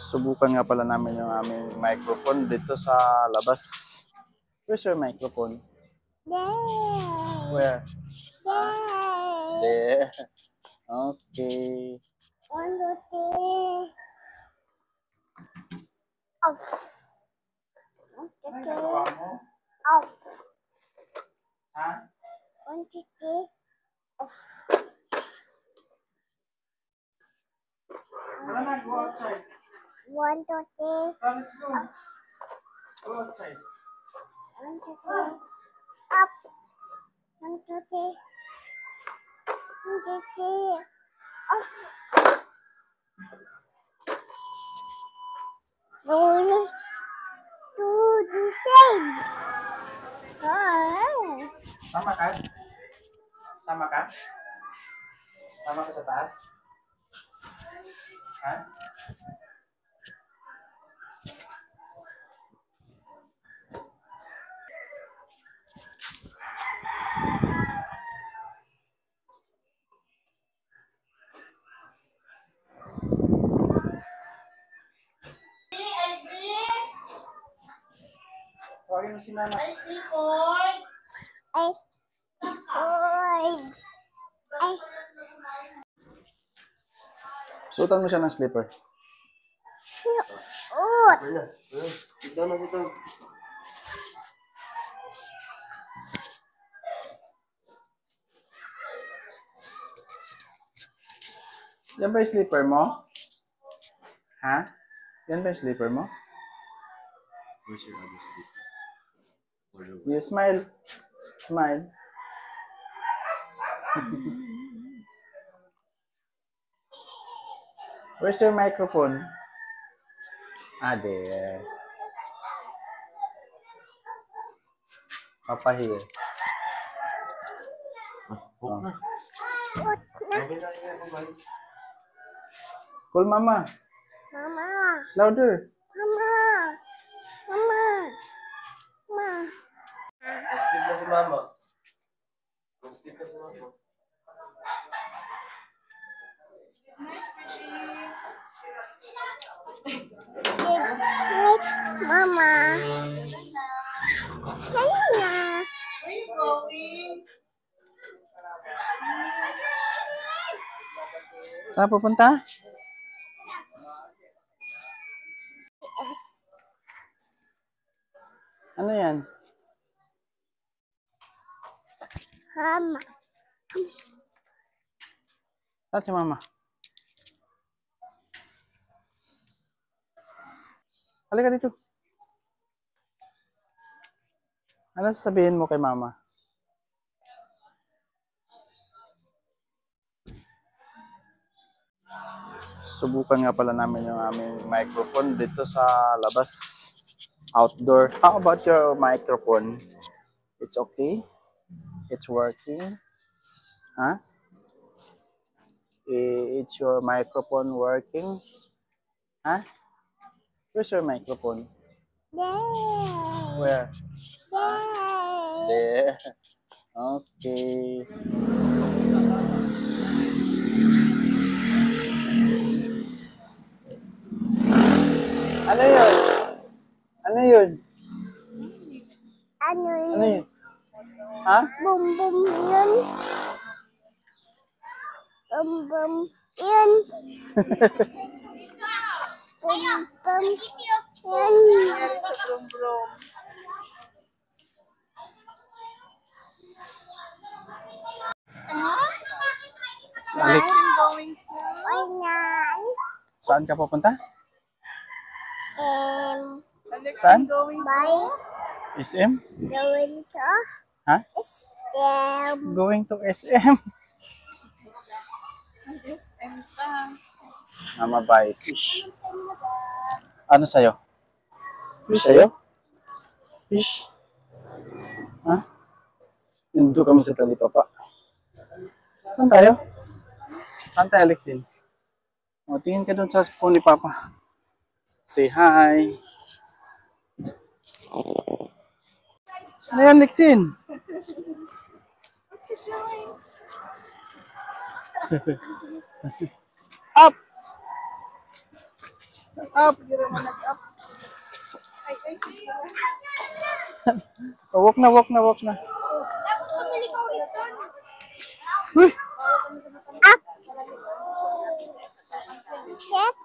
Subukan nga pala namin yung aming microphone dito sa labas. Where's your microphone? There. Where? There. There. Okay. 1, 2, 3. Off. 1, 2, 3. Off. Ha? 1, 2, 3. Off. Wala na, go outside. 1, 2, 3. Let's go. Go outside. 1, 2, 3. Up. 1, 2, 3. 1, 2, 3. Off. Roll to the same. Sama ka? Sama ka? Sama ka sa taas? Ha? Tawagin mo si mama. Ay, Ford. Ay. Suotan mo siya ng slipper. Ut. Ito na ito. Yan ba yung slipper mo? Ha? Yan ba yung slipper mo? Where's your other sleep? You smile. Smile. Where's your microphone? Ah, there. Papa here. Hook na. Ut na. Sabi na yan, bye. Call mama. Mama. Louder. Mama. Mama. Mama. Sleep na si mama. Sleep na si mama. Wait, Mama. Kanina. Where you going? Saan pupunta? Ano yan? Mama. Saan si mama? Halika dito. Ano sasabihin mo kay mama? Subukan nga pala namin yung aming microphone dito sa labas. Outdoor. How about your microphone? It's okay? It's working? Huh? It's your microphone working? Huh? Where's your microphone? There. Where? There. There. Okay. Ano yun? Ano yun? Ano Ano yun? yun? Ha? Bum bum yun. Bum bum yun. Bum bum yun. Nangyari sa brum-brum. Si Alex. Where are you going to? Ayan. Saan ka pupunta? Alex, Saan? I'm going to. Bye. SM? Going to Ha? SM. Going to SM. SM pa. Mama buy fish. Ano sa'yo? Fish sa'yo? Fish? Ha? Nandito kami sa Talipapa. Saan tayo? Saan tayo, Alexin? O, tingin ka doon sa phone ni Papa. Say hi. Ano yan, Alexin? What you doing? Up! Up. Di rin mo nag-up. Ay, ay. Oh, walk na, walk na, walk na. Uy! Set.